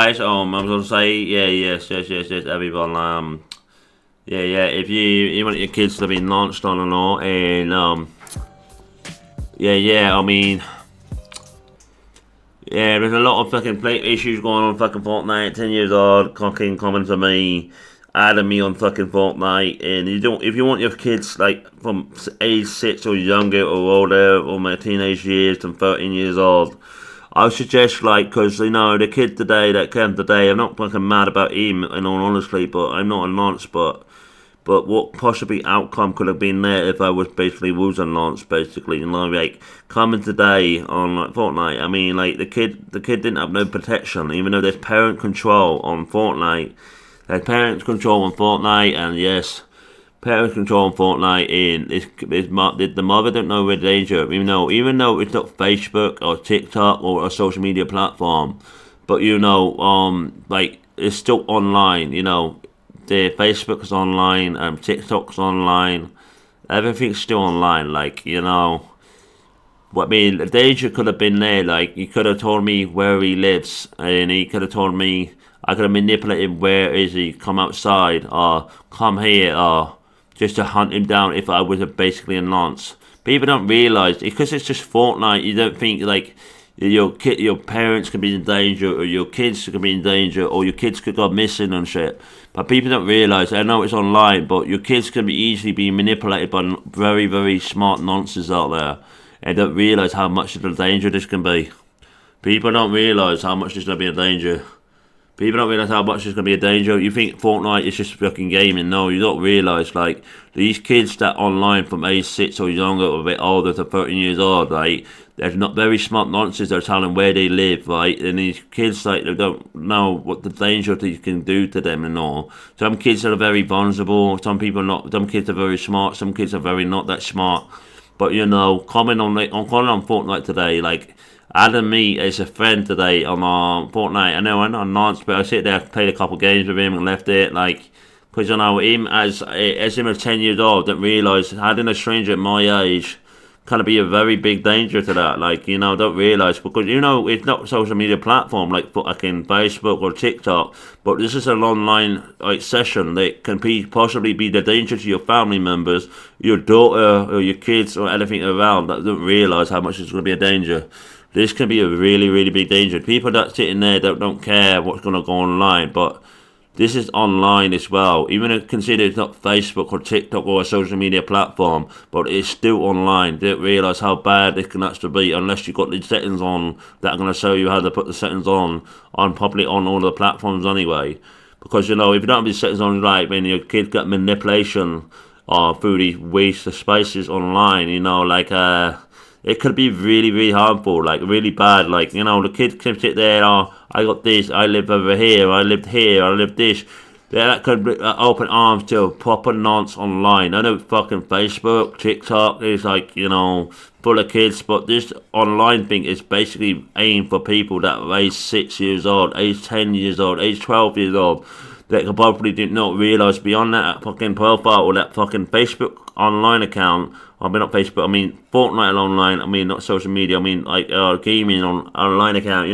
Guys, I was gonna say, yeah, yes, everyone. Yeah. If you want your kids to be launched on and all, and yeah. I mean, yeah, there's a lot of fucking play issues going on. Fucking Fortnite, 10 years old, fucking coming to me, adding me on fucking Fortnite, and you don't. If you want your kids like from age 6 or younger or older, or my teenage years to 13 years old. I would suggest, like, because, the kid today that came today, I'm not fucking mad about him, in all honesty, but I'm not a nonce, but what possibly outcome could have been there if I was a nonce, basically, like, coming today on, like, Fortnite, I mean, like, the kid didn't have no protection, even though there's parent control on Fortnite, and yes, parent control on Fortnite in the mother don't know we're danger, even though it's not Facebook or TikTok or a social media platform, but like it's still online. The Facebook is online and TikTok's online. Everything's still online. Like what I mean, the danger could have been there. Like he could have told me where he lives, and he could have told me I could have manipulated where is he, come outside or come here or just to hunt him down if I was basically a nonce. People don't realise because it's just Fortnite. You don't think like your parents could be in danger, or your kids could be in danger, or your kids could go missing and shit. But people don't realise. I know it's online, but your kids can be easily be manipulated by very very smart nonces out there, and don't realise how much of a danger this can be. People don't realise how much this can be a danger. People don't realise how much it's going to be a danger. You think Fortnite is just fucking gaming. No, you don't realise, like, these kids that online from age 6 or younger or a bit older to 13 years old, right, they're not very smart nonsense. They're telling where they live, right, and these kids, like, they don't know what the danger that you can do to them and all. Some kids are very vulnerable. Some kids are very smart. Some kids are very not that smart. But, comment calling on Fortnite today, like, Adam me as a friend today on Fortnite. I know I'm not a nonce, but I sit there, played a couple games with him and left it. Like, because him as him as 10 years old, didn't realise having a stranger at my age can be a very big danger to that. Like, don't realise because it's not a social media platform like fucking Facebook or TikTok, but this is an online like session that can possibly be the danger to your family members, your daughter or your kids or anything around that don't realise how much it's going to be a danger. This can be a really, really big danger. People that sitting there don't care what's going to go online, but this is online as well. Even if consider it's not Facebook or TikTok or a social media platform, but it's still online. They don't realise how bad this can actually be unless you've got the settings on that are going to show you how to put the settings on probably on all the platforms anyway. Because, if you don't have these settings on right, when your kid got manipulation through these waste of spaces online, it could be really, really harmful, like really bad. Like, the kid can sit there, oh, I got this, I live over here, I lived here, I lived this. That could be, open arms to a proper nonce online. I know fucking Facebook, TikTok is like, full of kids, but this online thing is basically aimed for people that are age 6 years old, age 10 years old, age 12 years old. That could probably did not realise beyond that fucking profile or that fucking Facebook online account. I mean, not Facebook, I mean Fortnite online, I mean not social media, I mean like gaming online account,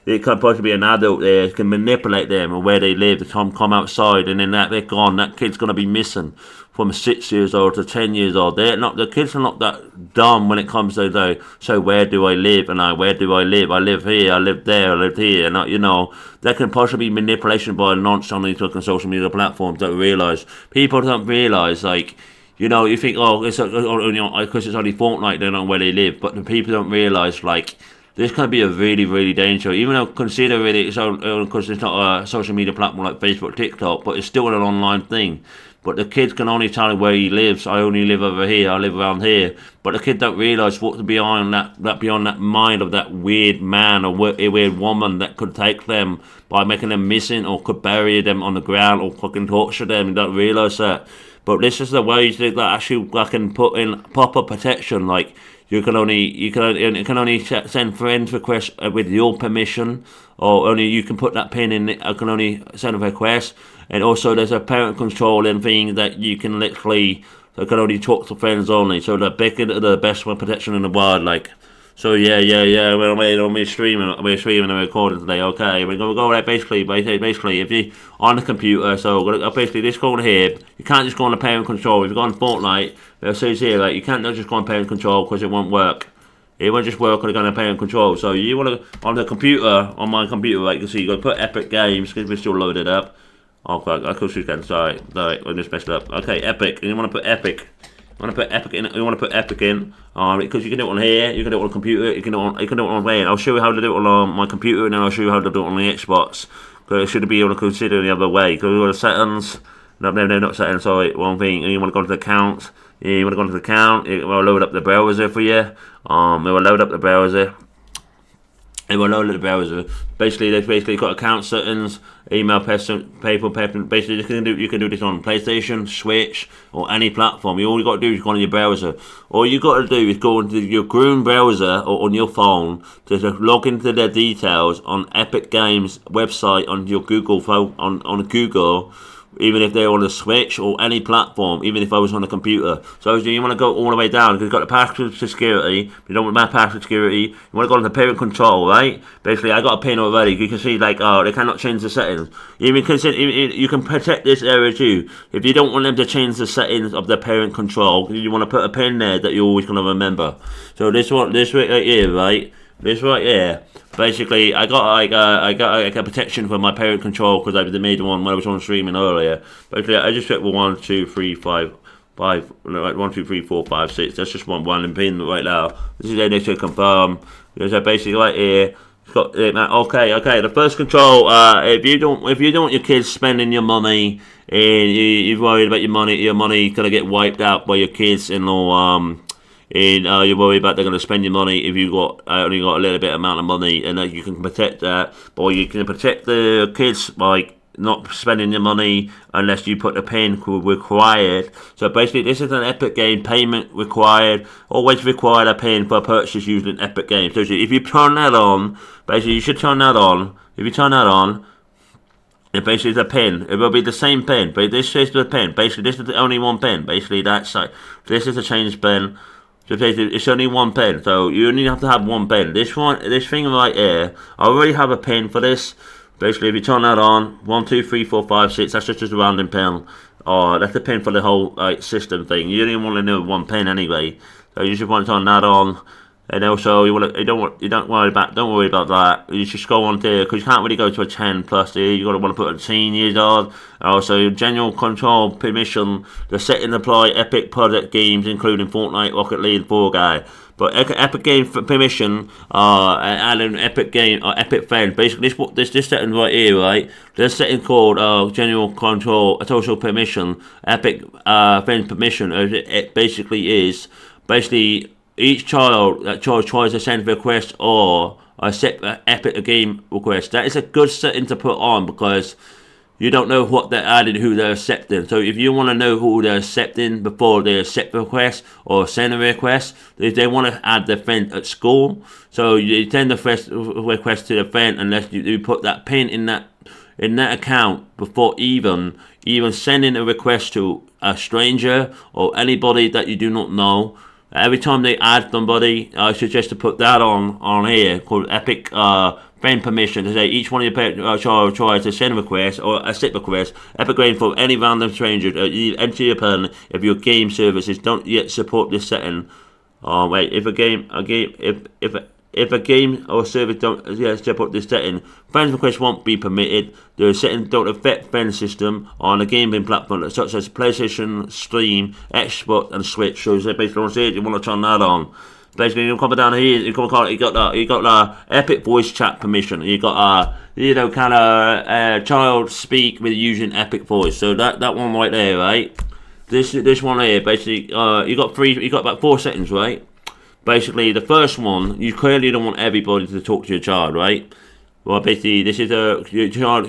it could possibly be an adult there can manipulate them or where they live to come outside, and then they're gone. That kid's gonna be missing from 6 years old to 10 years old. The kids are not that dumb when it comes to so where do I live and where do I live? I live here, I live there, I live here, and that can possibly be manipulation by nonce on these fucking social media platforms. Don't realise. People don't realise like. You think, oh, because it's only Fortnite, they don't know where they live. But the people don't realise, like, this can be a really, really dangerous. Even though consider it, because it's not a social media platform like Facebook, TikTok, but it's still an online thing. But the kids can only tell where he lives. I only live over here. I live around here. But the kid don't realise what's beyond that mind of that weird man or weird woman that could take them by making them missing, or could bury them on the ground, or fucking torture them. You don't realise that. But this is the ways that actually can put in proper protection. Like you can only send friends requests with your permission, or only you can put that pin in. I can only send a request, and also there's a parent controlling thing that you can literally. I can only talk to friends only. So the best one protection in the world. Like So yeah. We're streaming and recording today. Okay, we're gonna go there. Basically, if you on the computer, so basically this code here, you can't just go on the parent control. If you go on Fortnite, it says here like you can't just go on parent control because it won't work. It won't just work on the parent control. So you want to on the computer, on my computer, like you can see, you got to put Epic Games because we're still loaded up. Oh, fuck, I could you can. Sorry, I just messed it up. Okay, Epic, and you want to put Epic. You want to put Epic in. You want to put Epic in, because you can do it on here. You can do it on the computer. You can do it on there. I'll show you how to do it on my computer, and then I'll show you how to do it on the Xbox. Because it should be able to consider the other way. Go to the settings. No, not settings. Sorry, one thing. And you want to go to the account. Yeah, you want to go into the account. It will load up the browser for you. It will load up the browser. Basically, they've got account settings, email, PayPal. Basically, you can do this on PlayStation, Switch, or any platform. All you got to do is go on your browser. All you got to do is go into your Chrome browser or on your phone to log into their details on Epic Games website on your Google phone on Google. Even if they're on the Switch or any platform, even if I was on the computer. So you want to go all the way down, because you've got the password security, you don't want my password security, you want to go into parent control, right? Basically, I got a pin already, you can see like, they cannot change the settings. Even you can protect this area too. If you don't want them to change the settings of the parent control, you want to put a pin there that you're always going to remember. So this right here, right? This right here. Basically, I got a protection for my parent control because I made one when I was on streaming earlier. Basically, I just checked 1, 2, 3, 5, 1, 2, 3, 4, 5, 6. That's just one pin right now. This is there to confirm. There's basically right here. It's got okay. The first control. If you don't want your kids spending your money, and you're worried about your money gonna get wiped out by your kids and all. And you worry about they're going to spend your money if you got only got a little bit amount of money, and you can protect that, or you can protect the kids by not spending your money unless you put a pin required. So basically, this is an Epic Game payment required. Always require a pin for a purchase using Epic Games. So if you turn that on, basically you should turn that on. If you turn that on, it basically is a pin. It will be the same pin, but this is the pin. Basically, this is the only one pin. Basically, that's like this is a change pin. So it's only one pin, so you only have to have one pin. This thing right here, I already have a pin for this. Basically, if you turn that on, 1, 2, 3, 4, 5, 6, that's just a random pin. That's the pin for the whole system thing. You don't want to know one pin anyway, so you just want to turn that on. And also, don't worry about that. You just go on there because you can't really go to a 10 plus here. You want to put a 10 years old. Also, general control permission. The setting apply Epic product games, including Fortnite, Rocket League, Fall Guy. But Epic Game permission, and an Epic Game or Epic Friend. Basically, this setting right here, right? This setting called general control social permission, Epic Friend permission. It basically is each child that tries to send a request or accept an Epic Game request. That is a good setting to put on because you don't know what they're adding, who they're accepting. So if you want to know who they're accepting before they accept the request or send a request, if they want to add their friend at school, so you send the request to the friend unless you put that pin in that account before even sending a request to a stranger or anybody that you do not know. Every time they add somebody, I suggest to put that on here called Epic Friend Permission to say each one of your parents tries to send a request or accept request. Epic Game for any random stranger. Enter your PIN if your game services don't yet support this setting. If a game or service don't support this setting, friends requests won't be permitted. The settings don't affect friend system on a gaming platform such as PlayStation, Steam, Xbox, and Switch. So basically, you want to turn that on. Basically, you come down here. You got the Epic voice chat permission. You got child speak with using Epic voice. So that one right there, right? This one here, basically, you got about 4 settings, right? Basically, the first one, you clearly don't want everybody to talk to your child, right? Well, basically, this is your child.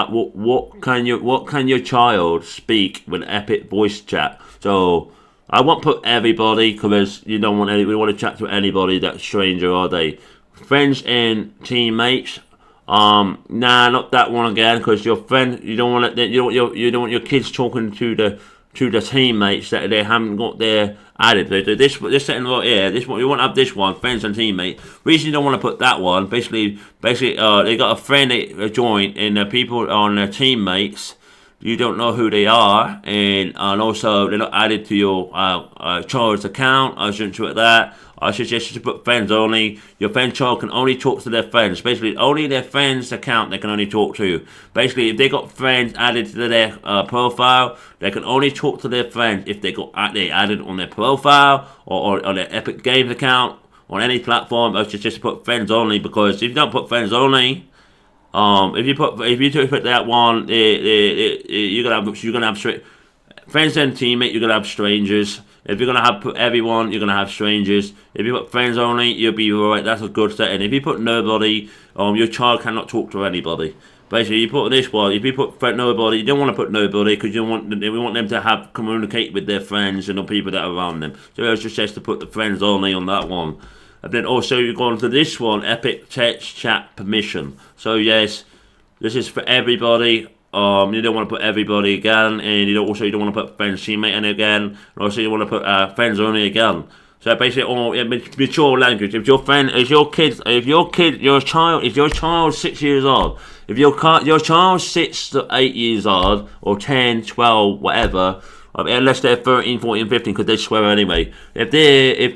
What can your child speak with Epic voice chat? So I won't put everybody because you don't want we want to chat to anybody that's stranger, are they? Friends and teammates. Nah, not that one again because your friend. You don't want your kids talking to to the teammates that they haven't got their added. This setting right here, this one you want to have this one, friends and teammates. Reason you don't want to put that one, basically, they got a friend that joined, and the people on their teammates, you don't know who they are, and also they're not added to your child's account. I shouldn't do that. I suggest you to put friends only. Your friend child can only talk to their friends. Basically, only their friends' account they can only talk to. Basically, if they got friends added to their profile, they can only talk to their friends if they added on their profile or on their Epic Games account on any platform. I suggest to put friends only, because if you don't put friends only, if you put that one, you're gonna have friends and teammate. You're gonna have strangers. If you're gonna put everyone, you're gonna have strangers. If you put friends only, you'll be alright. That's a good setting. If you put nobody, your child cannot talk to anybody. Basically, you put this one. If you put nobody, you don't want to put nobody, because we want them to communicate with their friends and the people that are around them. So I suggest to put the friends only on that one. And then also you go on to this one, Epic Text Chat Permission. So yes, this is for everybody. You don't want to put everybody again, and you don't want to put friends, teammate in again, and also you want to put friends only again. So basically, mature language. If your child 6 years old, if your child 6 to 8 years old, or 10, 12, whatever, unless they're 13, 14, 15, because they swear anyway. If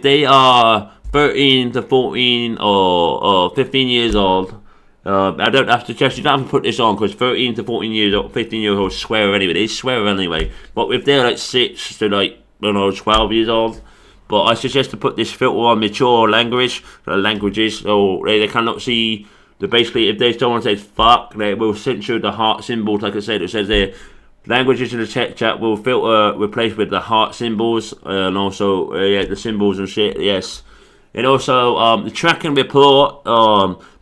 they are 13 to 14 or 15 years old. I don't have to suggest you don't have to put this on, because 13 to 14 years old, 15 years old swear anyway. They swear anyway. But if they're like 6 to 12 years old, but I suggest to put this filter on mature languages, so they cannot see. Basically, if someone says fuck, they will censor the heart symbols. Like I said, it says there. Languages in the tech chat will filter replaced with the heart symbols, and also the symbols and shit. Yes. And also, the tracking report,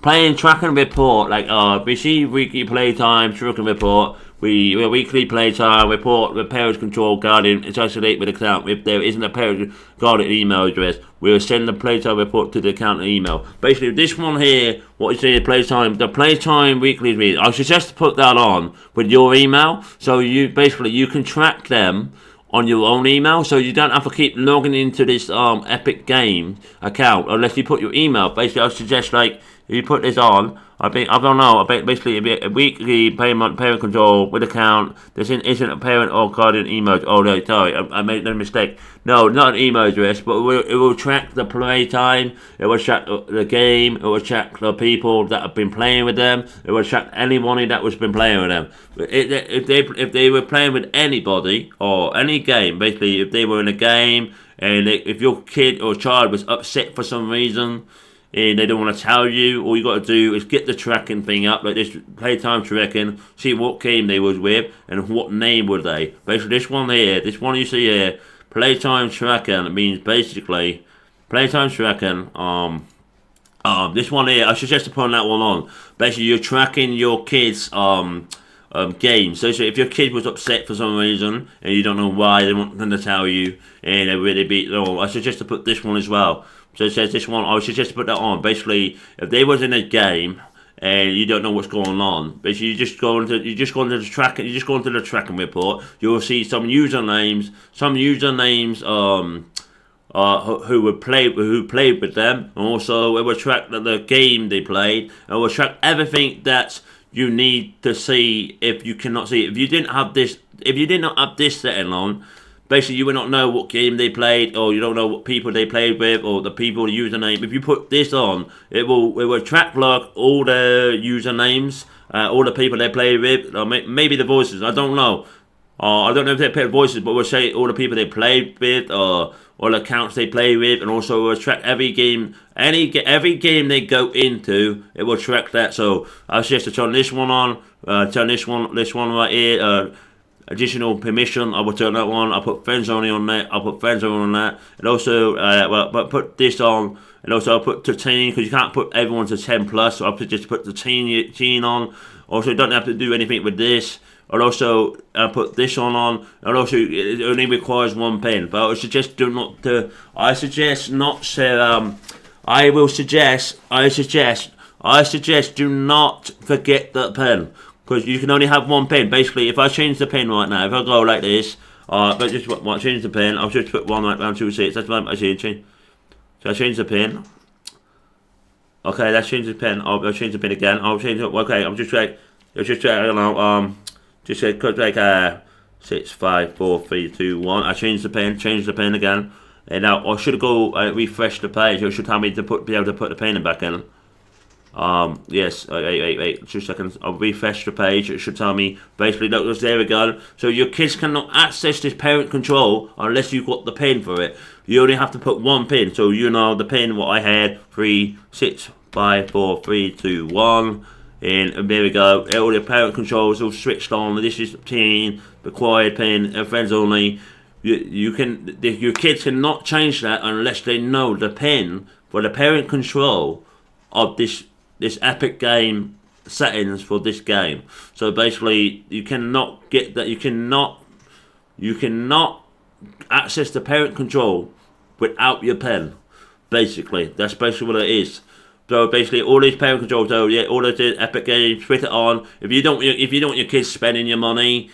playing tracking report, like, receive weekly playtime, tracking report, weekly playtime, report the parent control guardian, associate with account. If there isn't a parent guardian email address, we'll send the playtime report to the account and email. Basically, this one here, what you say, the playtime weekly read, I suggest to put that on with your email, so you can track them on your own email, so you don't have to keep logging into this Epic Game account unless you put your email. Basically, I suggest, like, if you put this on, basically it'd be a weekly parent control with account. This isn't a parent or guardian email. Oh no, sorry, I made a mistake. No, not an email address, but it will track the playtime. It will track the game. It will track the people that have been playing with them. It will track anyone that was been playing with them. If they were playing with anybody or any game, basically if they were in a game, and if your kid or child was upset for some reason, and they don't want to tell you, all you got to do is get the tracking thing up, like this playtime tracking, see what game they was with and what name were they. Basically, this one you see here, playtime tracking, it means basically playtime tracking. This one here, I suggest to put that one on. Basically, you're tracking your kids' games. So if your kid was upset for some reason and you don't know why, they want them to tell you, and they really beat. I suggest to put this one as well. So it says this one, I would suggest to put that on. Basically, if they was in a game and you don't know what's going on, basically you just go into the tracking report. You'll see some usernames, who played with them, and also it will track the game they played, and it will track everything that you need to see. If you cannot see it, if you did not have this setting on, basically you will not know what game they played, or you don't know what people they played with, or the username. If you put this on, it will track like all the usernames, all the people they played with, or maybe the voices. I don't know. I don't know if they played voices, but we'll say all the people they played with, or all the accounts they play with, and also we'll track every game, every game they go into. It will track that. So I suggest to turn this one on, turn this one right here. Additional permission, I will turn that one. I'll put friends only on that. And also, but put this on. And also, I'll put to teen, because you can't put everyone to 10 plus. So I'll just put the teen on. Also, you don't have to do anything with this. And also, put this on. And also, it only requires one pen. But I suggest do not. I suggest do not forget that pen. Because you can only have one pen. Basically, if I change the pen right now, if I go like this, But just what change the pin. I'll just put 1.126. That's what I change. So I change the pin. Okay, let's change the pin. I'll change the pin again. I'll change it. Okay, I'm just like, just I don't know. Just say like 6, 5, 4, 3, 2, 1. I change the pin. Change the pin again. And now I should go refresh the page. It should tell me to be able to put the pin in back in. Yes, wait, 2 seconds. I'll refresh the page. It should tell me basically, look, there we go. So your kids cannot access this parent control unless you've got the pin for it. You only have to put one pin. So you know the pin, what I had, 3, 6, 5, 4, 3, 2, 1. And there we go. All the parent controls all switched on. This is teen, required pin, friends only. Your kids cannot change that unless they know the pin for the parent control of this Epic game settings for this game. So basically, you cannot get that. You cannot access the parent control without your pen. Basically, that's basically what it is. So basically, all these parent controls, though, yeah, all of the Epic games, put it on. If you don't want your kids spending your money,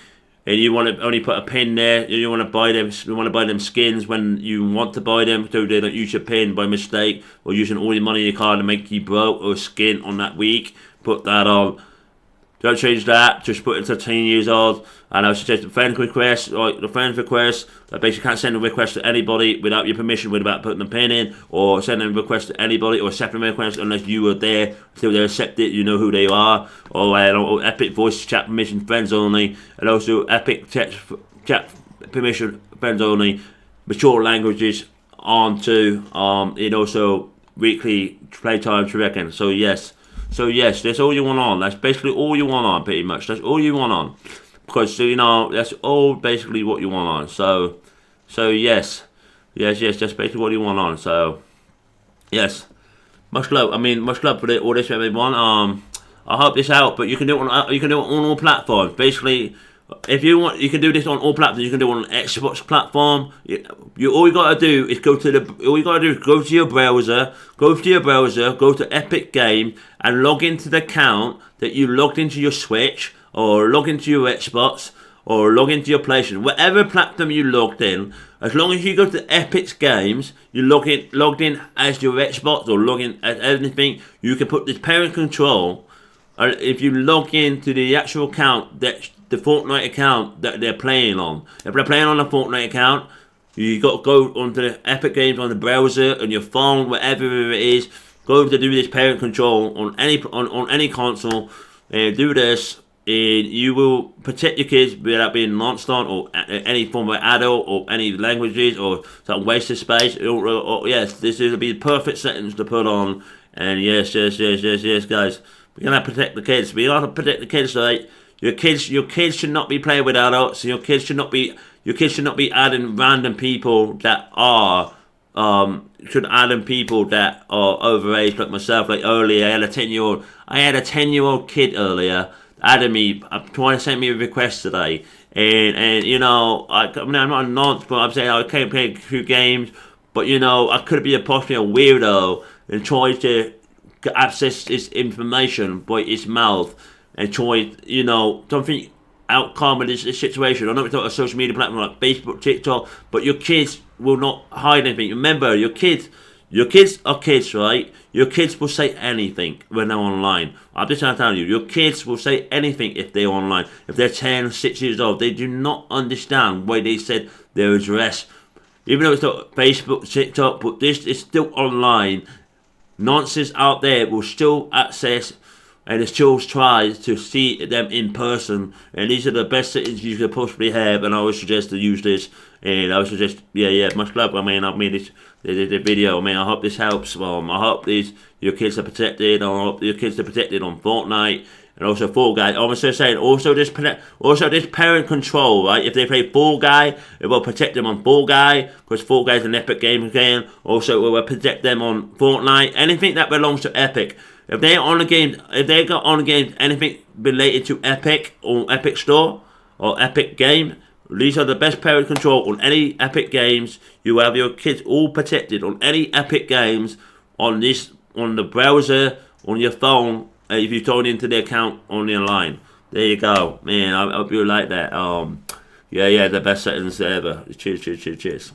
and you want to only put a pin there, you want to buy them skins when you want to buy them, so they don't use your pin by mistake, or using all your money in your card to make you broke or a skin on that week. Put that on. Don't change that. Just put it to 10 years old. And I would suggest the friend request, like the friend request, that basically can't send a request to anybody without your permission, without putting the pin in, or send a request to anybody, or separate request unless you were there, until they accept it, you know who they are, or Epic voice chat permission, friends only, and also Epic chat permission, friends only, mature languages on to, and also weekly playtime to reckon. So yes, that's all you want on. That's basically all you want on, pretty much. That's all you want on. Because, that's all basically what you want on. So yes, that's basically what you want on. So, yes. Much love for all this, everyone. I hope this helped, but you can do it on all platforms. Basically, if you want, you can do this on all platforms. You can do it on an Xbox platform. All you gotta do is go to your browser, go to Epic Game, and log into the account that you logged into your Switch, or log into your Xbox, or log into your PlayStation, whatever platform you logged in. As long as you go to Epic Games, you logged in as your Xbox, or log in as anything, you can put this parent control. If you log into the actual account, that the Fortnite account that they're playing on. If they're playing on a Fortnite account, you got to go onto the Epic Games on the browser, on your phone, whatever it is. Go to do this parent control on any console, and do this, and you will protect your kids without being monster or any form of adult or any languages or some waste of space. Yes, this will be the perfect settings to put on. And yes, guys, we're gonna protect the kids. We gotta protect the kids, right? Your kids should not be playing with adults. Your kids should not be adding random people that are overage, like myself. Like earlier, I had a 10-year-old kid earlier added me, trying to send me a request today, and I'm not a nonce, but I'm saying I can't play a few games, but I could be possibly a weirdo and try to access this information by its mouth and try, something outcome of this situation. I know it's not a social media platform like Facebook, TikTok, but your kids will not hide anything. Remember, your kids are kids, right? Your kids will say anything when they're online. I'm just trying to tell you, your kids will say anything if they're online. If they're 10, 6 years old, they do not understand why they said their address. Even though it's not Facebook, TikTok, but this is still online. Nonsense out there will still access and still try to see them in person. And these are the best settings you could possibly have, and I would suggest to use this. And I would suggest, much love. I made this the video. I hope this helps. I hope your kids are protected. I hope your kids are protected on Fortnite and also Fall Guy. I'm also saying this parent control, right? If they play Fall Guy, it will protect them on Fall Guy, because Fall Guy is an Epic game again. Also, it will protect them on Fortnite. Anything that belongs to Epic. If they got on games, anything related to Epic or Epic Store or Epic Game, these are the best parent control on any Epic games. You have your kids all protected on any Epic games on the browser, on your phone, if you turn into the account on the line. There you go, man. I hope you like that. Yeah, the best settings ever. Cheers.